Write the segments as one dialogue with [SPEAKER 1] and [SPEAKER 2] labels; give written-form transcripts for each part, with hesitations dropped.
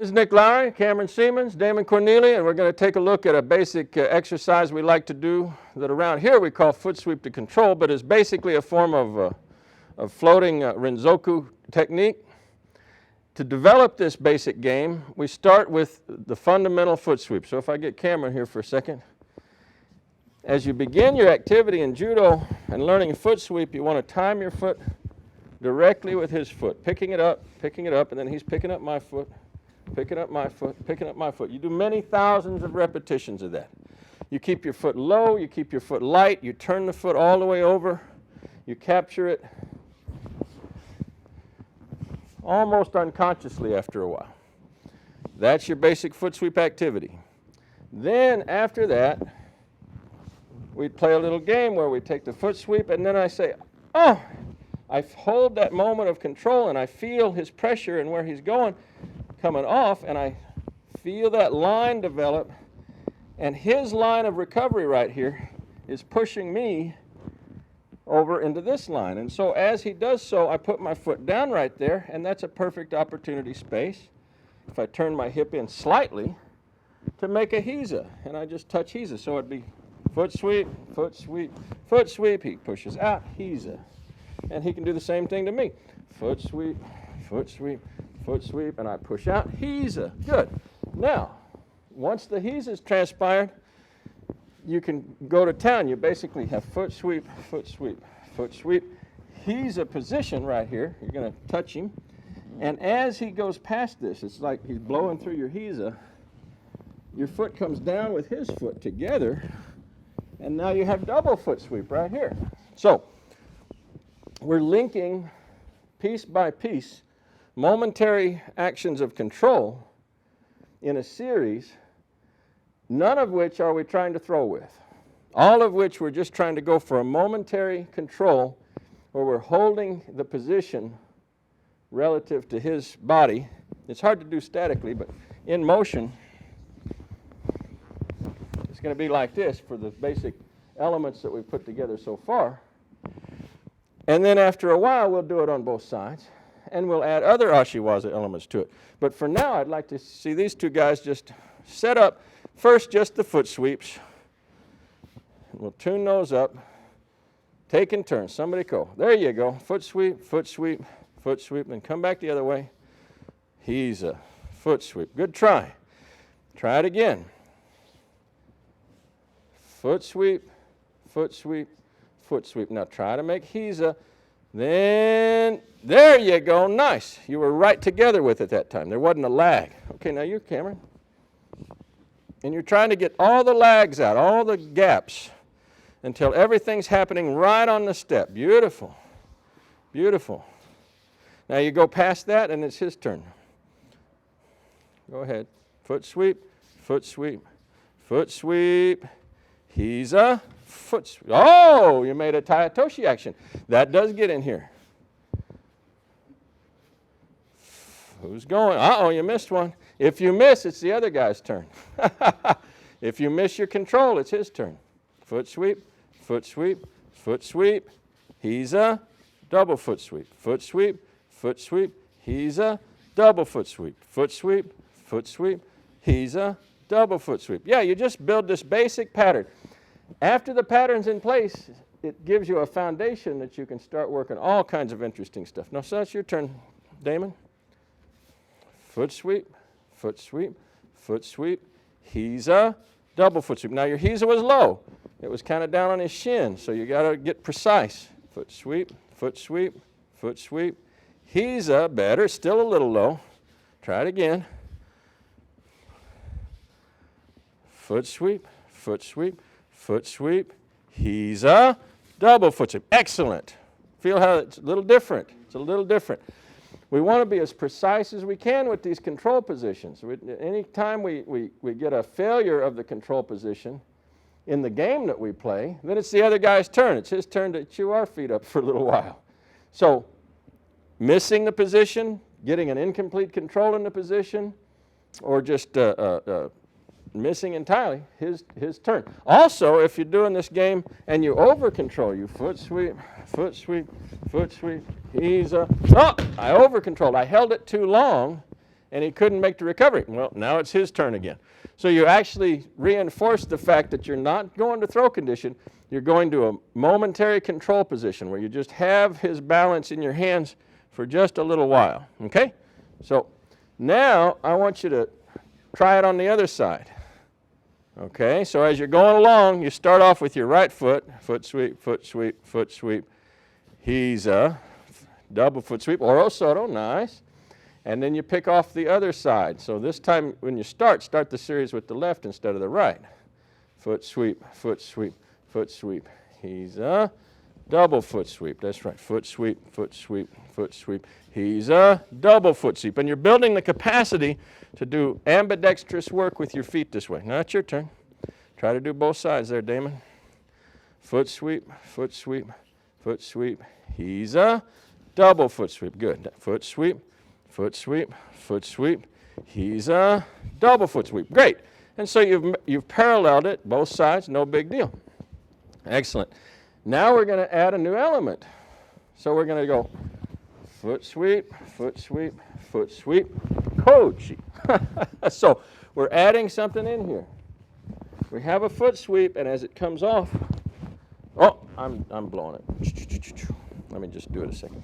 [SPEAKER 1] This is Nick Lowry, Cameron Siemens, Damon Cornelia, and we're going to take a look at a basic exercise we like to do that around here we call foot sweep to control, but is basically a form of floating Renzoku technique. To develop this basic game, we start with the fundamental foot sweep. So if I get Cameron here for a second. As you begin your activity in Judo and learning foot sweep, you want to time your foot directly with his foot, picking it up, and then he's picking up my foot, picking up my foot, picking up my foot. You do many thousands of repetitions of that. You keep your foot low, you keep your foot light, you turn the foot all the way over, you capture it almost unconsciously after a while. That's your basic foot sweep activity. Then after that, we play a little game where we take the foot sweep and then I say, oh, I hold that moment of control and I feel his pressure and where he's going coming off, and I feel that line develop, and his line of recovery right here is pushing me over into this line. And so as he does so, I put my foot down right there, and that's a perfect opportunity space. If I turn my hip in slightly to make a Hiza, and I just touch Hiza, so it'd be foot sweep, foot sweep, foot sweep. He pushes out, Hiza. And he can do the same thing to me. Foot sweep, foot sweep, foot sweep, and I push out, Hiza. Good. Now, once the Hiza's transpired, you can go to town. You basically have foot sweep, foot sweep, foot sweep. Hiza position right here. You're going to touch him. And as he goes past this, it's like he's blowing through your Hiza. Your foot comes down with his foot together, and now you have double foot sweep right here. So, we're linking piece by piece momentary actions of control in a series, none of which are we trying to throw with. All of which we're just trying to go for a momentary control where we're holding the position relative to his body. It's hard to do statically, but in motion, it's going to be like this for the basic elements that we've put together so far. And then after a while, we'll do it on both sides, and we'll add other Ashi Waza elements to it. But for now, I'd like to see these two guys just set up first just the foot sweeps. We'll tune those up, take and turn. Somebody go. There you go. Foot sweep, foot sweep, foot sweep, and come back the other way. He's a foot sweep. Good try. Try it again. Foot sweep, foot sweep, foot sweep. Now try to make Hiza. Then, there you go. Nice. You were right together with it that time. There wasn't a lag. Okay, now you're Cameron. And you're trying to get all the lags out, all the gaps, until everything's happening right on the step. Beautiful. Beautiful. Now you go past that, and it's his turn. Go ahead. Foot sweep, foot sweep, foot sweep. Hiza, foot sweep. Oh, you made a Tayatoshi action. That does get in here. Who's going? Uh-oh, you missed one. If you miss, it's the other guy's turn. If you miss your control, it's his turn. Foot sweep, foot sweep, foot sweep. Hiza, double foot sweep. Foot sweep, foot sweep. Hiza, double foot sweep. Foot sweep, foot sweep. Hiza, double foot sweep. Yeah, you just build this basic pattern. After the pattern's in place, it gives you a foundation that you can start working all kinds of interesting stuff. Now, so that's your turn, Damon. Foot sweep, foot sweep, foot sweep. Hiza, double foot sweep. Now, your Hiza was low. It was kind of down on his shin, so you got to get precise. Foot sweep, foot sweep, foot sweep. Hiza, better, still a little low. Try it again. Foot sweep, foot sweep, foot sweep. Hiza, double foot sweep. Excellent. Feel how it's a little different. It's a little different. We want to be as precise as we can with these control positions. Any time we get a failure of the control position in the game that we play, then it's the other guy's turn. It's his turn to chew our feet up for a little while. So missing the position, getting an incomplete control in the position, or just missing entirely, his turn. Also, if you're doing this game and you over-control, you foot sweep, foot sweep, foot sweep, oh, I over-controlled. I held it too long, and he couldn't make the recovery. Well, now it's his turn again. So you actually reinforce the fact that you're not going to throw condition, you're going to a momentary control position where you just have his balance in your hands for just a little while, okay? So now I want you to try it on the other side. Okay, so as you're going along, you start off with your right foot, foot sweep, foot sweep, foot sweep. He's a double foot sweep, oro soto, nice. And then you pick off the other side. So this time when you start the series with the left instead of the right. Foot sweep, foot sweep, foot sweep. He's a double foot sweep. That's right. Foot sweep, foot sweep, foot sweep. He's a double foot sweep. And you're building the capacity to do ambidextrous work with your feet this way. Now it's your turn. Try to do both sides there, Damon. Foot sweep, foot sweep, foot sweep. He's a double foot sweep. Good. Foot sweep, foot sweep, foot sweep. He's a double foot sweep. Great. And so you've paralleled it, both sides, no big deal. Excellent. Now we're going to add a new element. So we're going to go foot sweep, foot sweep, foot sweep, coach. So we're adding something in here. We have a foot sweep, and as it comes off, oh, I'm blowing it. Let me just do it a second.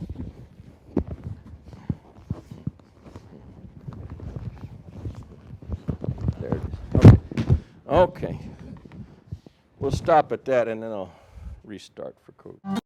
[SPEAKER 1] There it is. Okay. Okay. We'll stop at that, and then I'll restart for coach.